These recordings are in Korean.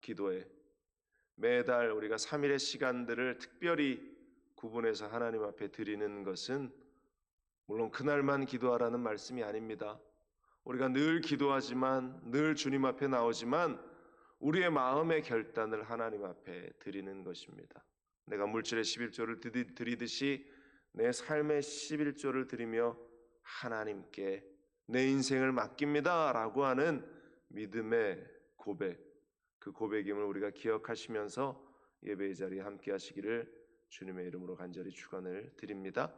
기도에 매달 우리가 3일의 시간들을 특별히 구분해서 하나님 앞에 드리는 것은 물론 그날만 기도하라는 말씀이 아닙니다. 우리가 늘 기도하지만, 늘 주님 앞에 나오지만 우리의 마음의 결단을 하나님 앞에 드리는 것입니다. 내가 물질의 11조를 드리듯이 내 삶의 11조를 드리며 하나님께 내 인생을 맡깁니다 라고 하는 믿음의 고백, 그 고백임을 우리가 기억하시면서 예배의 자리에 함께 하시기를 주님의 이름으로 간절히 축원을 드립니다.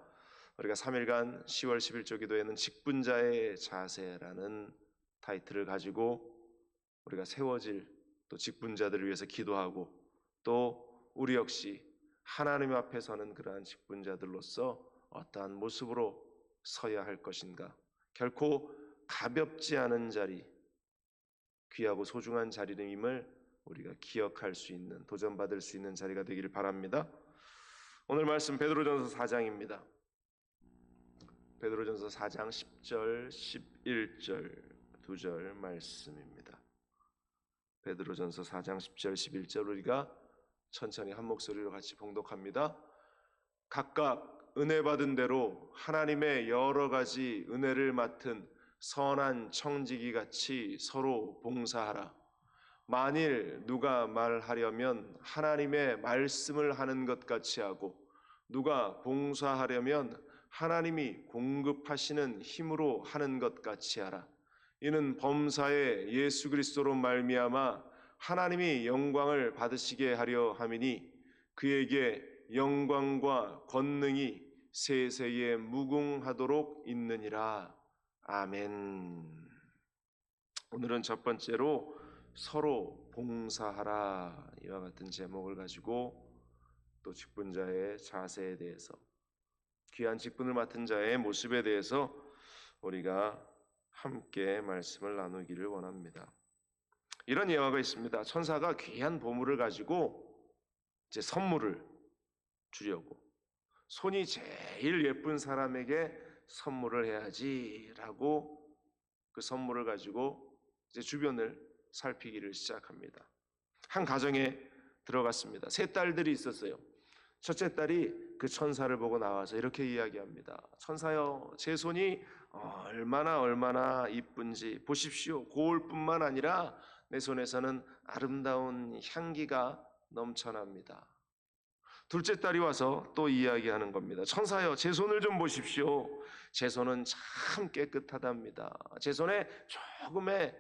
우리가 3일간 10월 11조 기도에는 직분자의 자세라는 타이틀을 가지고 우리가 세워질 또 직분자들을 위해서 기도하고 또 우리 역시 하나님 앞에 서는 그러한 직분자들로서 어떠한 모습으로 서야 할 것인가, 결코 가볍지 않은 자리, 귀하고 소중한 자리임을 우리가 기억할 수 있는, 도전받을 수 있는 자리가 되기를 바랍니다. 오늘 말씀 베드로전서 4장입니다. 베드로전서 4장 10절, 11절 두 절 말씀입니다. 베드로전서 4장 10절, 11절 우리가 천천히 한 목소리로 같이 봉독합니다. 각각 은혜 받은 대로 하나님의 여러 가지 은혜를 맡은 선한 청지기 같이 서로 봉사하라. 만일 누가 말하려면 하나님의 말씀을 하는 것 같이 하고 누가 봉사하려면 하나님이 공급하시는 힘으로 하는 것 같이 하라. 이는 범사에 예수 그리스도로 말미암아 하나님이 영광을 받으시게 하려 함이니 그에게 영광과 권능이 세세에 무궁하도록 있느니라. 아멘. 오늘은 첫 번째로 서로 봉사하라 이와 같은 제목을 가지고 또 직분자의 자세에 대해서, 귀한 직분을 맡은 자의 모습에 대해서 우리가 함께 말씀을 나누기를 원합니다. 이런 예화가 있습니다. 천사가 귀한 보물을 가지고 이제 선물을 주려고 손이 제일 예쁜 사람에게 선물을 해야지라고 그 선물을 가지고 이제 주변을 살피기를 시작합니다. 한 가정에 들어갔습니다. 세 딸들이 있었어요. 첫째 딸이 그 천사를 보고 나와서 이렇게 이야기합니다. 천사여, 제 손이 얼마나 이쁜지 보십시오. 고울뿐만 아니라 내 손에서는 아름다운 향기가 넘쳐납니다. 둘째 딸이 와서 또 이야기하는 겁니다. 천사여, 제 손을 좀 보십시오. 제 손은 참 깨끗하답니다. 제 손에 조금의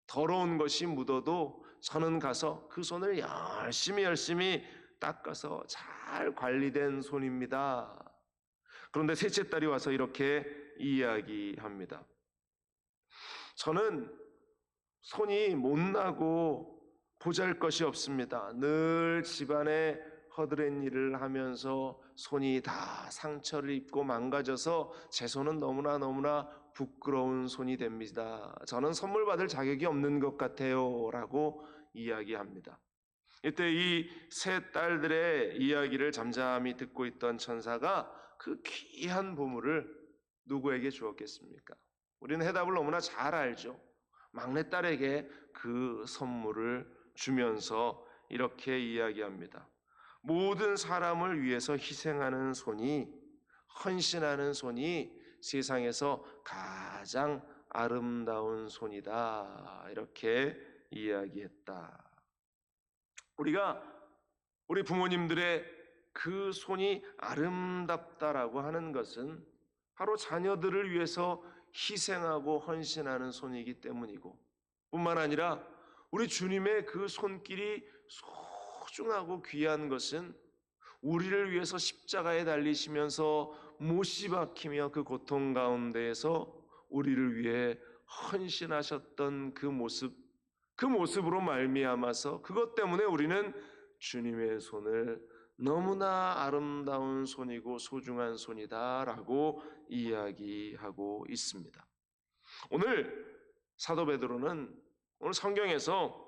더러운 것이 묻어도 저는 가서 그 손을 열심히 닦아서 잘 관리된 손입니다. 그런데 셋째 딸이 와서 이렇게 이야기합니다. 저는 손이 못나고 보잘것이 없습니다. 늘 집안에 허드렛 일을 하면서 손이 다 상처를 입고 망가져서 제 손은 너무나 부끄러운 손이 됩니다. 저는 선물 받을 자격이 없는 것 같아요 라고 이야기합니다. 이때 이 세 딸들의 이야기를 잠잠히 듣고 있던 천사가 그 귀한 보물을 누구에게 주었겠습니까? 우리는 해답을 너무나 잘 알죠. 막내딸에게 그 선물을 주면서 이렇게 이야기합니다. 모든 사람을 위해서 희생하는 손이, 헌신하는 손이 세상에서 가장 아름다운 손이다. 이렇게 이야기했다. 우리 부모님들의 그 손이 아름답다라고 하는 것은 바로 자녀들을 위해서 희생하고 헌신하는 손이기 때문이고, 뿐만 아니라 우리 주님의 그 손길이 소중하고 귀한 것은 우리를 위해서 십자가에 달리시면서 못이 박히며 그 고통 가운데에서 우리를 위해 헌신하셨던 그 모습으로 말미암아서 그것 때문에 우리는 주님의 손을 너무나 아름다운 손이고 소중한 손이다라고 이야기하고 있습니다. 오늘 사도 베드로는 오늘 성경에서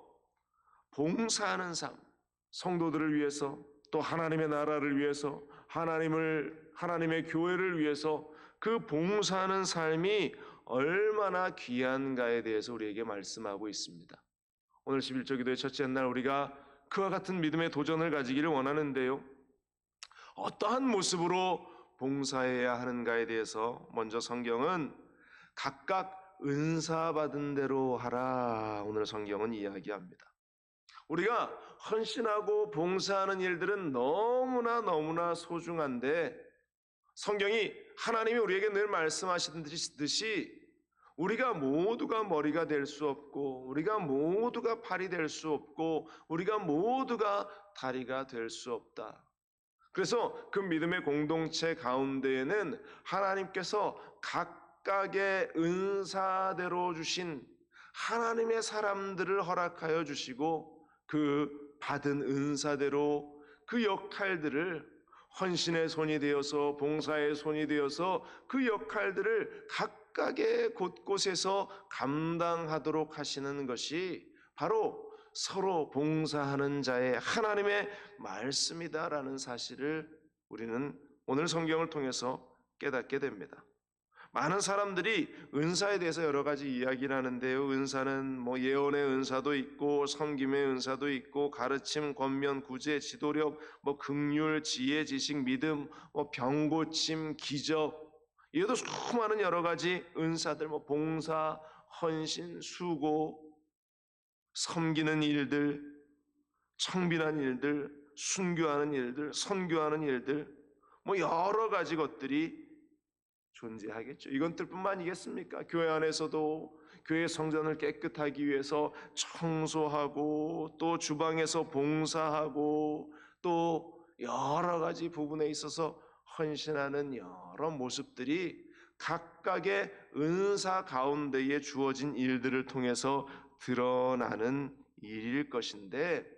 봉사하는 삶, 성도들을 위해서 또 하나님의 나라를 위해서 하나님의 교회를 위해서 그 봉사하는 삶이 얼마나 귀한가에 대해서 우리에게 말씀하고 있습니다. 오늘 11조 기도의 첫째 날 우리가 그와 같은 믿음의 도전을 가지기를 원하는데요. 어떠한 모습으로 봉사해야 하는가에 대해서 먼저 성경은 각각 은사 받은 대로 하라, 오늘 성경은 이야기합니다. 우리가 헌신하고 봉사하는 일들은 너무나 소중한데 성경이 하나님이 우리에게 늘 말씀하시듯이 우리가 모두가 머리가 될 수 없고 우리가 모두가 팔이 될 수 없고 우리가 모두가 다리가 될 수 없다. 그래서 그 믿음의 공동체 가운데에는 하나님께서 각각의 은사대로 주신 하나님의 사람들을 허락하여 주시고 그 받은 은사대로 그 역할들을 헌신의 손이 되어서 봉사의 손이 되어서 그 역할들을 각각의 곳곳에서 감당하도록 하시는 것이 바로 서로 봉사하는 자의 하나님의 말씀이다라는 사실을 우리는 오늘 성경을 통해서 깨닫게 됩니다. 많은 사람들이 은사에 대해서 여러 가지 이야기를 하는데요. 은사는 예언의 은사도 있고 섬김의 은사도 있고 가르침, 권면, 구제, 지도력, 긍휼, 지혜, 지식, 믿음, 병 고침, 기적, 이것도 수많은 여러 가지 은사들, 봉사, 헌신, 수고, 섬기는 일들, 청빈한 일들, 순교하는 일들, 선교하는 일들, 여러 가지 것들이 존재하겠죠. 이것들뿐만이겠습니까? 교회 안에서도 교회 성전을 깨끗하기 위해서 청소하고 또 주방에서 봉사하고 또 여러 가지 부분에 있어서 헌신하는 여러 모습들이 각각의 은사 가운데에 주어진 일들을 통해서 드러나는 일일 것인데,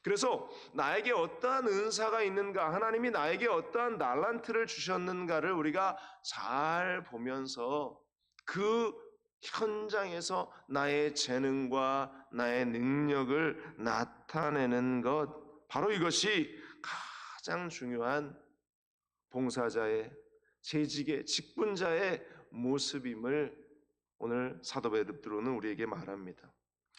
그래서 나에게 어떠한 은사가 있는가, 하나님이 나에게 어떠한 달란트를 주셨는가를 우리가 잘 보면서 그 현장에서 나의 재능과 나의 능력을 나타내는 것, 바로 이것이 가장 중요한 봉사자의, 재직의, 직분자의 모습임을 오늘 사도 베드로는 우리에게 말합니다.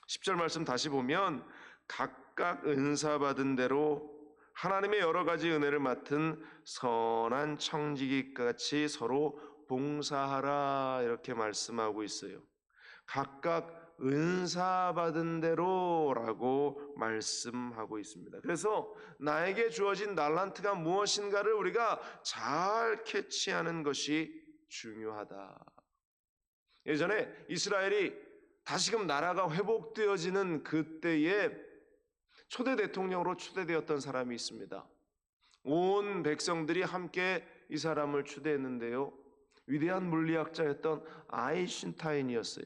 10절 말씀 다시 보면 각각 은사 받은 대로 하나님의 여러 가지 은혜를 맡은 선한 청지기같이 서로 봉사하라, 이렇게 말씀하고 있어요. 각각 은사 받은 대로라고 말씀하고 있습니다. 그래서 나에게 주어진 달란트가 무엇인가를 우리가 잘 캐치하는 것이 중요하다. 예전에 이스라엘이 다시금 나라가 회복되어지는 그때에 초대 대통령으로 추대되었던 사람이 있습니다. 온 백성들이 함께 이 사람을 추대했는데요, 위대한 물리학자였던 아인슈타인이었어요.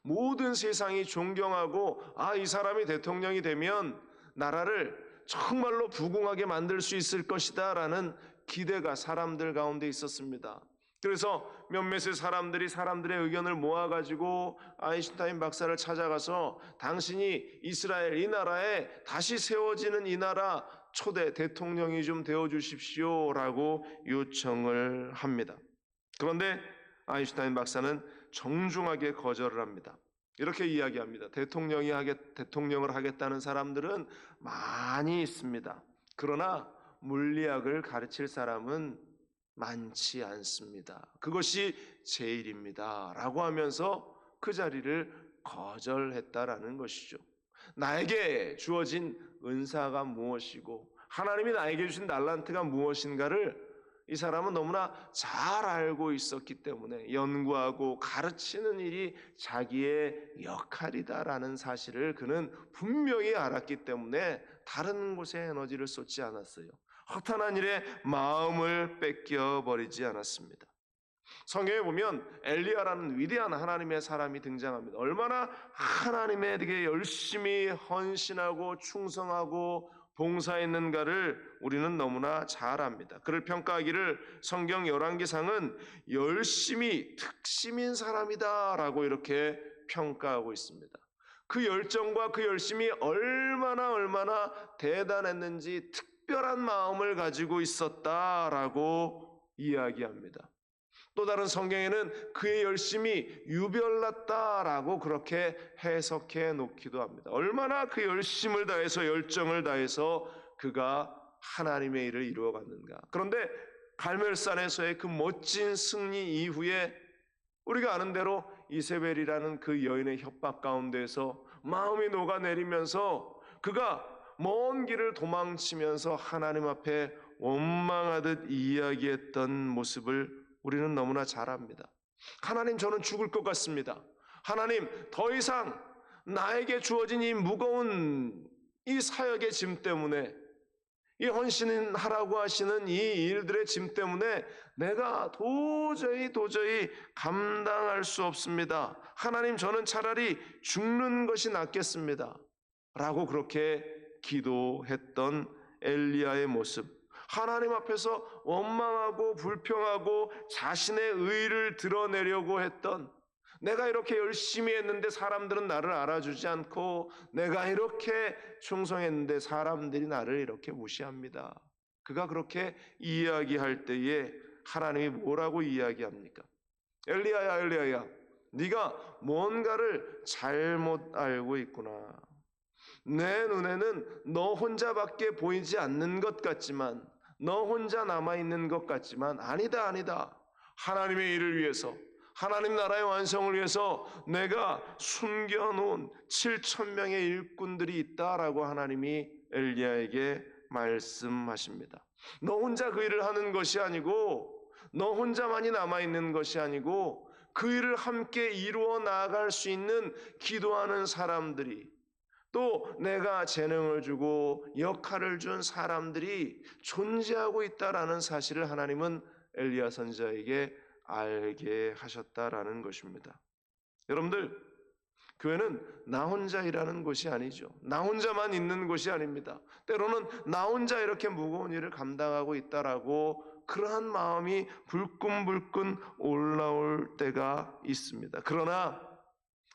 모든 세상이 존경하고 이 사람이 대통령이 되면 나라를 정말로 부궁하게 만들 수 있을 것이다 라는 기대가 사람들 가운데 있었습니다. 그래서 몇몇의 사람들이 사람들의 의견을 모아가지고 아인슈타인 박사를 찾아가서 당신이 이스라엘 이 나라에 다시 세워지는 이 나라 초대 대통령이 좀 되어주십시오 라고 요청을 합니다. 그런데 아인슈타인 박사는 정중하게 거절을 합니다. 이렇게 이야기합니다. 대통령을 하겠다는 사람들은 많이 있습니다. 그러나 물리학을 가르칠 사람은 많지 않습니다. 그것이 제일입니다 라고 하면서 그 자리를 거절했다라는 것이죠. 나에게 주어진 은사가 무엇이고 하나님이 나에게 주신 달란트가 무엇인가를 이 사람은 너무나 잘 알고 있었기 때문에 연구하고 가르치는 일이 자기의 역할이다라는 사실을 그는 분명히 알았기 때문에 다른 곳에 에너지를 쏟지 않았어요. 허탄한 일에 마음을 뺏겨버리지 않았습니다. 성경에 보면 엘리야라는 위대한 하나님의 사람이 등장합니다. 얼마나 하나님에게 열심히 헌신하고 충성하고 봉사했는가를 우리는 너무나 잘 압니다. 그를 평가하기를 성경 열왕기상은 열심히 특심인 사람이다 라고 이렇게 평가하고 있습니다. 그 열정과 그 열심이 얼마나 대단했는지 특별한 마음을 가지고 있었다라고 이야기합니다. 또 다른 성경에는 그의 열심이 유별났다라고 그렇게 해석해 놓기도 합니다. 얼마나 그 열심을 다해서 열정을 다해서 그가 하나님의 일을 이루어갔는가. 그런데 갈멜산에서의 그 멋진 승리 이후에 우리가 아는 대로 이세벨이라는 그 여인의 협박 가운데서 마음이 녹아내리면서 그가 먼 길을 도망치면서 하나님 앞에 원망하듯 이야기했던 모습을 우리는 너무나 잘 압니다. 하나님, 저는 죽을 것 같습니다. 하나님, 더 이상 나에게 주어진 이 무거운 이 사역의 짐 때문에, 이 헌신하라고 하시는 이 일들의 짐 때문에 내가 도저히 감당할 수 없습니다. 하나님, 저는 차라리 죽는 것이 낫겠습니다. 라고 그렇게 기도했던 엘리야의 모습, 하나님 앞에서 원망하고 불평하고 자신의 의를 드러내려고 했던, 내가 이렇게 열심히 했는데 사람들은 나를 알아주지 않고, 내가 이렇게 충성했는데 사람들이 나를 이렇게 무시합니다. 그가 그렇게 이야기할 때에 하나님이 뭐라고 이야기합니까? 엘리야야, 엘리야야, 네가 뭔가를 잘못 알고 있구나. 내 눈에는 너 혼자밖에 보이지 않는 것 같지만, 너 혼자 남아있는 것 같지만 아니다. 하나님의 일을 위해서, 하나님 나라의 완성을 위해서 내가 숨겨놓은 7,000명의 일꾼들이 있다라고 하나님이 엘리야에게 말씀하십니다. 너 혼자 그 일을 하는 것이 아니고, 너 혼자만이 남아있는 것이 아니고, 그 일을 함께 이루어 나아갈 수 있는 기도하는 사람들이, 또 내가 재능을 주고 역할을 준 사람들이 존재하고 있다라는 사실을 하나님은 엘리야 선지자에게 알게 하셨다라는 것입니다. 여러분들, 교회는 나 혼자 일하는 곳이 아니죠. 나 혼자만 있는 곳이 아닙니다. 때로는 나 혼자 이렇게 무거운 일을 감당하고 있다라고 그러한 마음이 불끈불끈 올라올 때가 있습니다. 그러나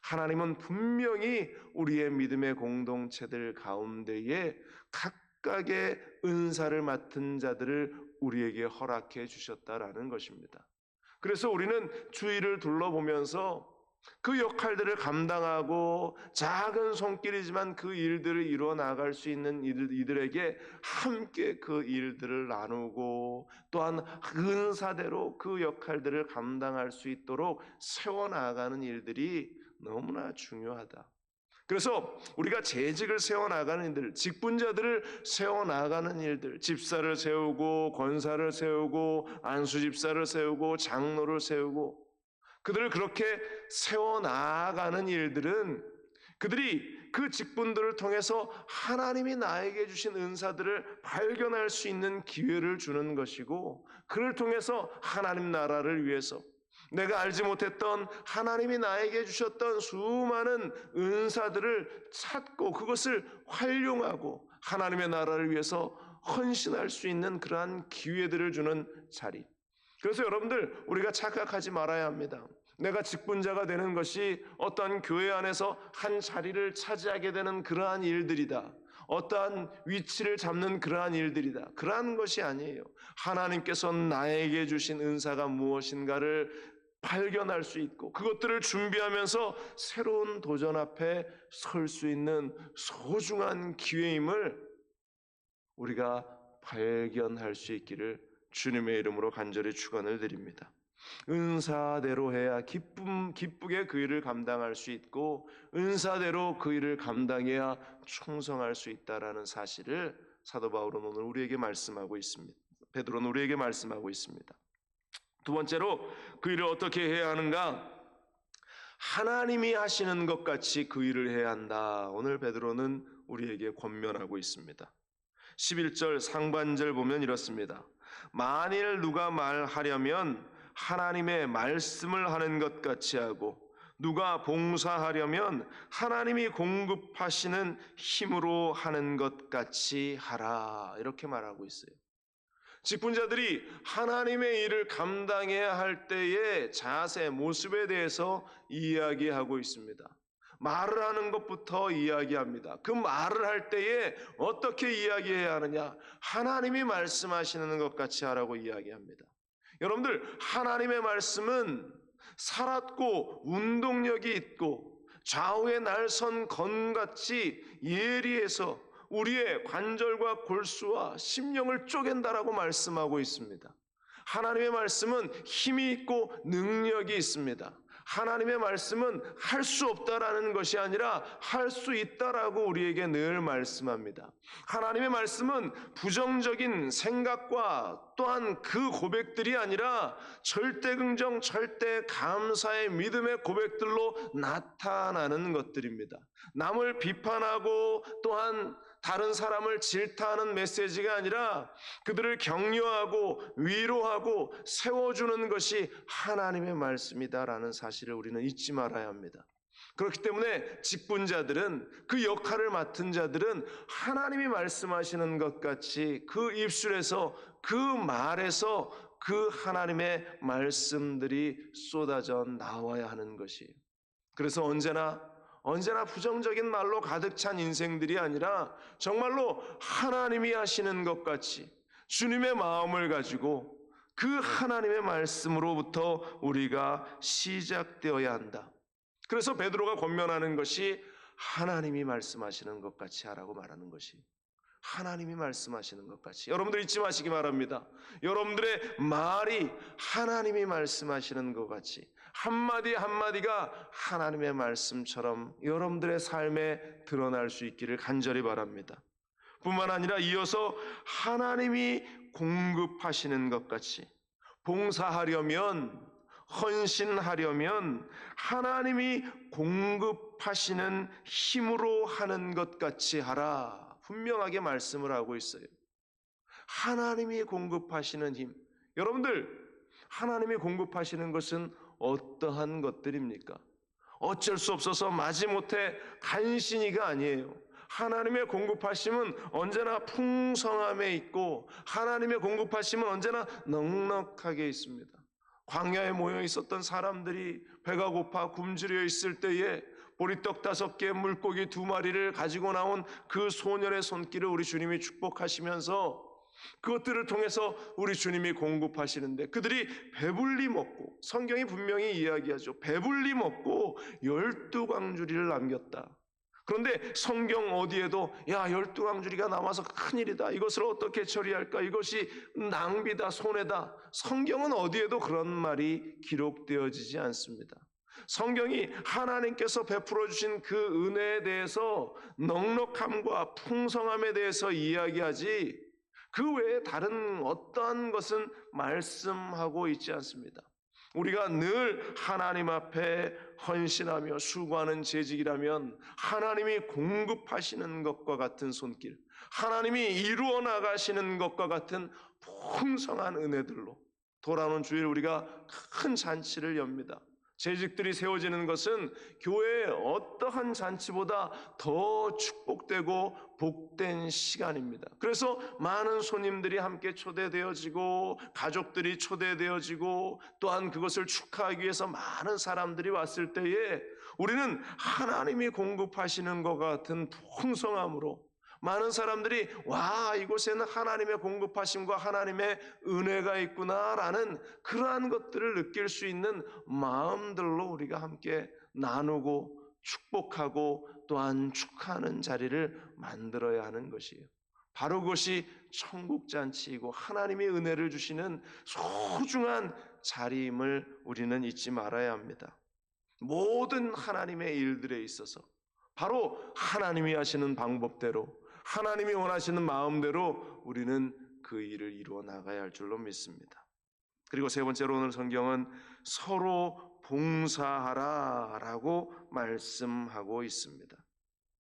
하나님은 분명히 우리의 믿음의 공동체들 가운데에 각각의 은사를 맡은 자들을 우리에게 허락해 주셨다라는 것입니다. 그래서 우리는 주위를 둘러보면서 그 역할들을 감당하고 작은 손길이지만 그 일들을 이루어 나갈 수 있는 이들에게 함께 그 일들을 나누고, 또한 은사대로 그 역할들을 감당할 수 있도록 세워나가는 일들이 너무나 중요하다. 그래서 우리가 재직을 세워나가는 일들, 직분자들을 세워나가는 일들, 집사를 세우고 권사를 세우고 안수집사를 세우고 장로를 세우고, 그들을 그렇게 세워나가는 일들은 그들이 그 직분들을 통해서 하나님이 나에게 주신 은사들을 발견할 수 있는 기회를 주는 것이고, 그를 통해서 하나님 나라를 위해서 내가 알지 못했던 하나님이 나에게 주셨던 수많은 은사들을 찾고 그것을 활용하고 하나님의 나라를 위해서 헌신할 수 있는 그러한 기회들을 주는 자리. 그래서 여러분들, 우리가 착각하지 말아야 합니다. 내가 직분자가 되는 것이 어떠한 교회 안에서 한 자리를 차지하게 되는 그러한 일들이다, 어떠한 위치를 잡는 그러한 일들이다, 그러한 것이 아니에요. 하나님께서 나에게 주신 은사가 무엇인가를 발견할 수 있고, 그것들을 준비하면서 새로운 도전 앞에 설 수 있는 소중한 기회임을 우리가 발견할 수 있기를 주님의 이름으로 간절히 축원을 드립니다. 은사대로 해야 기쁘게 그 일을 감당할 수 있고, 은사대로 그 일을 감당해야 충성할 수 있다라는 사실을 사도 바울은 오늘 우리에게 말씀하고 있습니다. 베드로는 우리에게 말씀하고 있습니다. 두 번째로, 그 일을 어떻게 해야 하는가? 하나님이 하시는 것 같이 그 일을 해야 한다. 오늘 베드로는 우리에게 권면하고 있습니다. 11절 상반절 보면 이렇습니다. 만일 누가 말하려면 하나님의 말씀을 하는 것 같이 하고, 누가 봉사하려면 하나님이 공급하시는 힘으로 하는 것 같이 하라. 이렇게 말하고 있어요. 직분자들이 하나님의 일을 감당해야 할 때의 자세, 모습에 대해서 이야기하고 있습니다. 말을 하는 것부터 이야기합니다. 그 말을 할 때에 어떻게 이야기해야 하느냐? 하나님이 말씀하시는 것 같이 하라고 이야기합니다. 여러분들, 하나님의 말씀은 살았고 운동력이 있고 좌우의 날선 건같이 예리해서 우리의 관절과 골수와 심령을 쪼갠다라고 말씀하고 있습니다. 하나님의 말씀은 힘이 있고 능력이 있습니다. 하나님의 말씀은 할 수 없다라는 것이 아니라 할 수 있다라고 우리에게 늘 말씀합니다. 하나님의 말씀은 부정적인 생각과 또한 그 고백들이 아니라 절대 긍정, 절대 감사의 믿음의 고백들로 나타나는 것들입니다. 남을 비판하고 또한 다른 사람을 질타하는 메시지가 아니라 그들을 격려하고 위로하고 세워주는 것이 하나님의 말씀이다라는 사실을 우리는 잊지 말아야 합니다. 그렇기 때문에 직분자들은, 그 역할을 맡은 자들은 하나님이 말씀하시는 것 같이 그 입술에서, 그 말에서 그 하나님의 말씀들이 쏟아져 나와야 하는 것이에요. 그래서 언제나 부정적인 말로 가득 찬 인생들이 아니라 정말로 하나님이 하시는 것 같이 주님의 마음을 가지고 그 하나님의 말씀으로부터 우리가 시작되어야 한다. 그래서 베드로가 권면하는 것이 하나님이 말씀하시는 것 같이 하라고 말하는 것이, 하나님이 말씀하시는 것 같이. 여러분들 잊지 마시기 바랍니다. 여러분들의 말이 하나님이 말씀하시는 것 같이, 한마디 한마디가 하나님의 말씀처럼 여러분들의 삶에 드러날 수 있기를 간절히 바랍니다. 뿐만 아니라 이어서 하나님이 공급하시는 것 같이 봉사하려면, 헌신하려면 하나님이 공급하시는 힘으로 하는 것 같이 하라, 분명하게 말씀을 하고 있어요. 하나님이 공급하시는 힘. 여러분들, 하나님이 공급하시는 것은 어떠한 것들입니까? 어쩔 수 없어서 마지못해 간신히가 아니에요. 하나님의 공급하심은 언제나 풍성함에 있고 하나님의 공급하심은 언제나 넉넉하게 있습니다. 광야에 모여 있었던 사람들이 배가 고파 굶주려 있을 때에 보리떡 5개, 물고기 2마리를 가지고 나온 그 소년의 손길을 우리 주님이 축복하시면서 그것들을 통해서 우리 주님이 공급하시는데, 그들이 배불리 먹고, 성경이 분명히 이야기하죠. 배불리 먹고 12광주리를 남겼다. 그런데 성경 어디에도 12광주리가 남아서 큰일이다, 이것을 어떻게 처리할까, 이것이 낭비다, 손해다, 성경은 어디에도 그런 말이 기록되어지지 않습니다. 성경이 하나님께서 베풀어 주신 그 은혜에 대해서, 넉넉함과 풍성함에 대해서 이야기하지 그 외에 다른 어떠한 것은 말씀하고 있지 않습니다. 우리가 늘 하나님 앞에 헌신하며 수고하는 재직이라면 하나님이 공급하시는 것과 같은 손길, 하나님이 이루어 나가시는 것과 같은 풍성한 은혜들로 돌아오는 주일 우리가 큰 잔치를 엽니다. 재직들이 세워지는 것은 교회의 어떠한 잔치보다 더 축복되고 복된 시간입니다. 그래서 많은 손님들이 함께 초대되어지고 가족들이 초대되어지고 또한 그것을 축하하기 위해서 많은 사람들이 왔을 때에 우리는 하나님이 공급하시는 것 같은 풍성함으로 많은 사람들이 와, 이곳에는 하나님의 공급하심과 하나님의 은혜가 있구나라는 그러한 것들을 느낄 수 있는 마음들로 우리가 함께 나누고 축복하고 또한 축하하는 자리를 만들어야 하는 것이에요. 바로 그것이 천국잔치이고 하나님의 은혜를 주시는 소중한 자리임을 우리는 잊지 말아야 합니다. 모든 하나님의 일들에 있어서 바로 하나님이 하시는 방법대로, 하나님이 원하시는 마음대로 우리는 그 일을 이루어 나가야 할 줄로 믿습니다. 그리고 세 번째로 오늘 성경은 서로 봉사하라 라고 말씀하고 있습니다.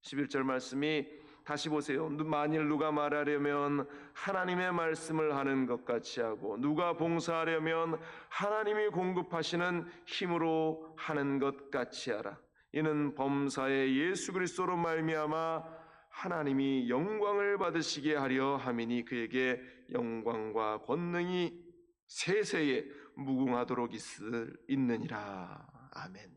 11절 말씀이 다시 보세요. 만일 누가 말하려면 하나님의 말씀을 하는 것 같이 하고 누가 봉사하려면 하나님이 공급하시는 힘으로 하는 것 같이 하라. 이는 범사의 예수 그리스도로 말미암아 하나님이 영광을 받으시게 하려 함이니 그에게 영광과 권능이 세세에 무궁하도록 있느니라. 아멘.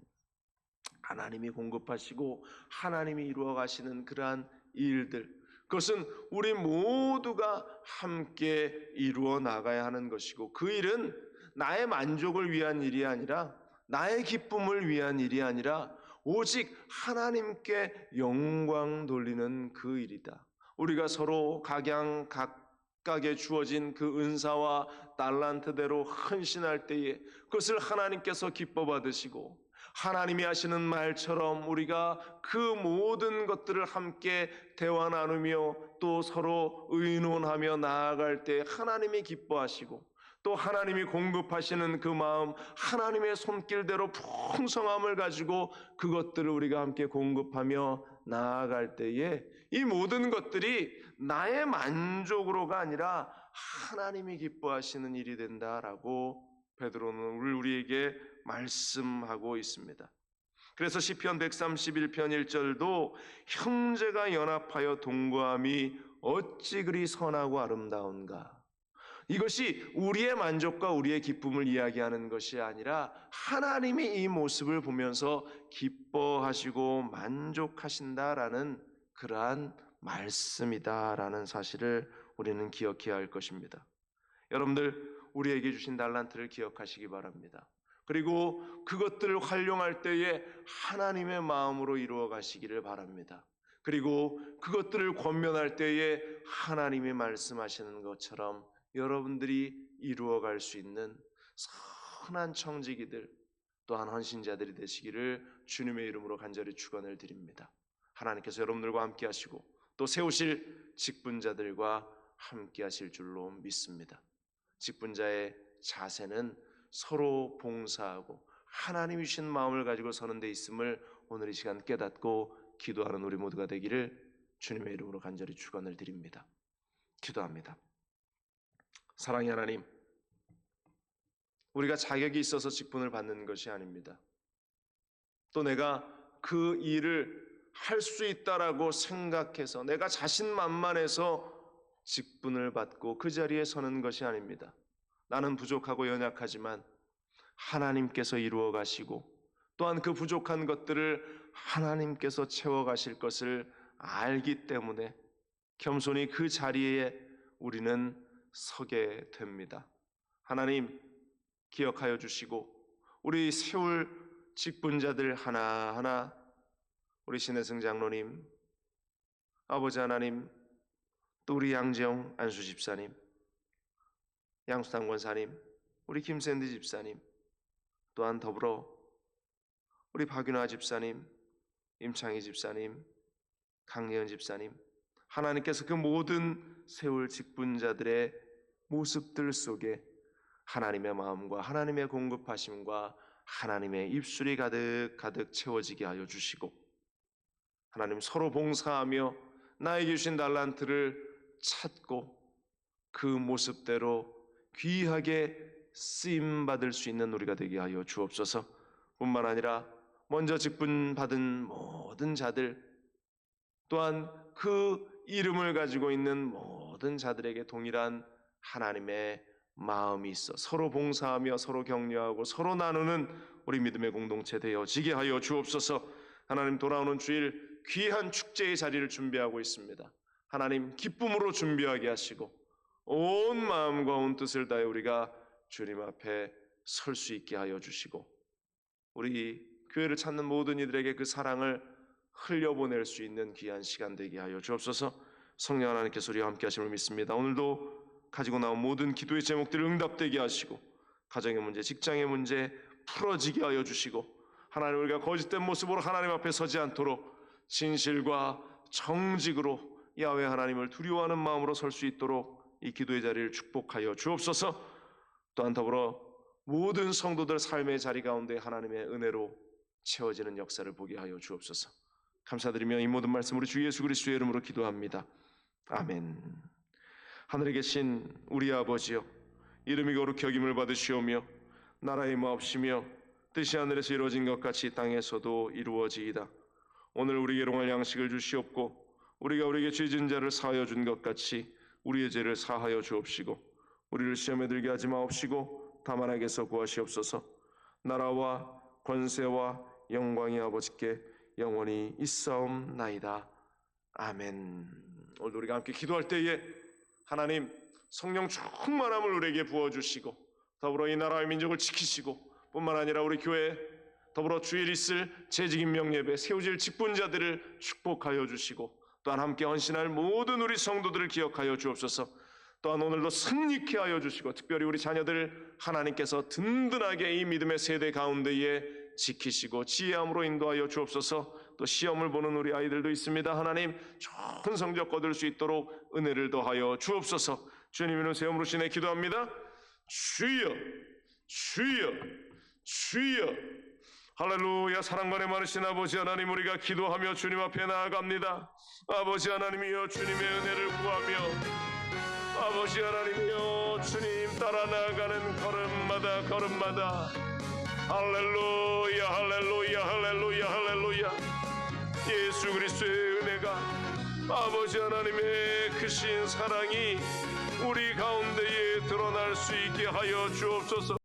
하나님이 공급하시고 하나님이 이루어 가시는 그러한 일들, 그것은 우리 모두가 함께 이루어 나가야 하는 것이고 그 일은 나의 만족을 위한 일이 아니라, 나의 기쁨을 위한 일이 아니라 오직 하나님께 영광 돌리는 그 일이다. 우리가 서로 각양각각에 주어진 그 은사와 달란트대로 헌신할 때에 그것을 하나님께서 기뻐 받으시고, 하나님이 하시는 말처럼 우리가 그 모든 것들을 함께 대화 나누며 또 서로 의논하며 나아갈 때 하나님이 기뻐하시고, 또 하나님이 공급하시는 그 마음, 하나님의 손길대로 풍성함을 가지고 그것들을 우리가 함께 공급하며 나아갈 때에 이 모든 것들이 나의 만족으로가 아니라 하나님이 기뻐하시는 일이 된다라고 베드로는 우리에게 말씀하고 있습니다. 그래서 시편 131편 1절도 형제가 연합하여 동거함이 어찌 그리 선하고 아름다운가. 이것이 우리의 만족과 우리의 기쁨을 이야기하는 것이 아니라 하나님이 이 모습을 보면서 기뻐하시고 만족하신다라는 그러한 말씀이다라는 사실을 우리는 기억해야 할 것입니다. 여러분들, 우리에게 주신 달란트를 기억하시기 바랍니다. 그리고 그것들을 활용할 때에 하나님의 마음으로 이루어 가시기를 바랍니다. 그리고 그것들을 권면할 때에 하나님이 말씀하시는 것처럼 여러분들이 이루어갈 수 있는 선한 청지기들 또한 헌신자들이 되시기를 주님의 이름으로 간절히 축원을 드립니다. 하나님께서 여러분들과 함께 하시고 또 세우실 직분자들과 함께 하실 줄로 믿습니다. 직분자의 자세는 서로 봉사하고 하나님이 주신 마음을 가지고 서는 데 있음을 오늘 이 시간 깨닫고 기도하는 우리 모두가 되기를 주님의 이름으로 간절히 축원을 드립니다. 기도합니다. 사랑의 하나님, 우리가 자격이 있어서 직분을 받는 것이 아닙니다. 또 내가 그 일을 할 수 있다라고 생각해서 내가 자신만만해서 직분을 받고 그 자리에 서는 것이 아닙니다. 나는 부족하고 연약하지만 하나님께서 이루어 가시고 또한 그 부족한 것들을 하나님께서 채워 가실 것을 알기 때문에 겸손히 그 자리에 우리는 서게 됩니다. 하나님, 기억하여 주시고 우리 세울 직분자들 하나하나, 우리 신혜승 장로님, 아버지 하나님, 또 우리 양재영 안수 집사님, 양수당 권사님, 우리 김샌디 집사님, 또한 더불어 우리 박윤아 집사님, 임창희 집사님, 강예은 집사님, 하나님께서 그 모든 세울 직분자들의 모습들 속에 하나님의 마음과 하나님의 공급하심과 하나님의 입술이 가득 채워지게 하여 주시고, 하나님 서로 봉사하며 나에게 주신 달란트를 찾고 그 모습대로 귀하게 쓰임받을 수 있는 우리가 되게 하여 주옵소서. 뿐만 아니라 먼저 직분 받은 모든 자들 또한 그 이름을 가지고 있는 모든 자들에게 동일한 하나님의 마음이 있어 서로 봉사하며 서로 격려하고 서로 나누는 우리 믿음의 공동체 되어지게 하여 주옵소서. 하나님, 돌아오는 주일 귀한 축제의 자리를 준비하고 있습니다. 하나님, 기쁨으로 준비하게 하시고 온 마음과 온 뜻을 다해 우리가 주님 앞에 설 수 있게 하여 주시고 우리 교회를 찾는 모든 이들에게 그 사랑을 흘려보낼 수 있는 귀한 시간 되게 하여 주옵소서. 성령 하나님께서 우리와 함께 하심을 믿습니다. 오늘도 가지고 나온 모든 기도의 제목들을 응답되게 하시고 가정의 문제, 직장의 문제 풀어지게 하여 주시고 하나님, 우리가 거짓된 모습으로 하나님 앞에 서지 않도록 진실과 정직으로 야훼 하나님을 두려워하는 마음으로 설 수 있도록 이 기도의 자리를 축복하여 주옵소서. 또한 더불어 모든 성도들 삶의 자리 가운데 하나님의 은혜로 채워지는 역사를 보게 하여 주옵소서. 감사드리며 이 모든 말씀 우리 주 예수 그리스도의 이름으로 기도합니다. 아멘. 하늘에 계신 우리 아버지여, 이름이 거룩히 여김을 받으시오며 나라의 마옵시며 뜻이 하늘에서 이루어진 것 같이 땅에서도 이루어지이다. 오늘 우리에게 일용할 양식을 주시옵고 우리가 우리에게 죄 지은 자를 사하여 준 것 같이 우리의 죄를 사하여 주옵시고 우리를 시험에 들게 하지 마옵시고 다만 악에서 구하시옵소서. 나라와 권세와 영광이 아버지께 영원히 있사옵나이다. 아멘. 오늘 우리가 함께 기도할 때에 하나님 성령 충만함을 우리에게 부어주시고 더불어 이 나라의 민족을 지키시고 뿐만 아니라 우리 교회 더불어 주일 있을 재직인 명예배 세우질 직분자들을 축복하여 주시고 또한 함께 헌신할 모든 우리 성도들을 기억하여 주옵소서. 또한 오늘도 승리케 하여 주시고 특별히 우리 자녀들 하나님께서 든든하게 이 믿음의 세대 가운데에 지키시고 지혜함으로 인도하여 주옵소서. 또 시험을 보는 우리 아이들도 있습니다. 하나님 좋은 성적 거둘 수 있도록 은혜를 더하여 주옵소서. 주님 이름 세움으로 신에 기도합니다. 주여 주여 주여. 할렐루야. 사랑관에 많으신 아버지 하나님, 우리가 기도하며 주님 앞에 나아갑니다. 아버지 하나님이여, 주님의 은혜를 구하며 아버지 하나님이여, 주님 따라 나아가는 걸음마다 할렐루야 할렐루야 할렐루야 할렐루야. 예수 그리스도의 은혜가 아버지 하나님의 크신 사랑이 우리 가운데에 드러날 수 있게 하여 주옵소서.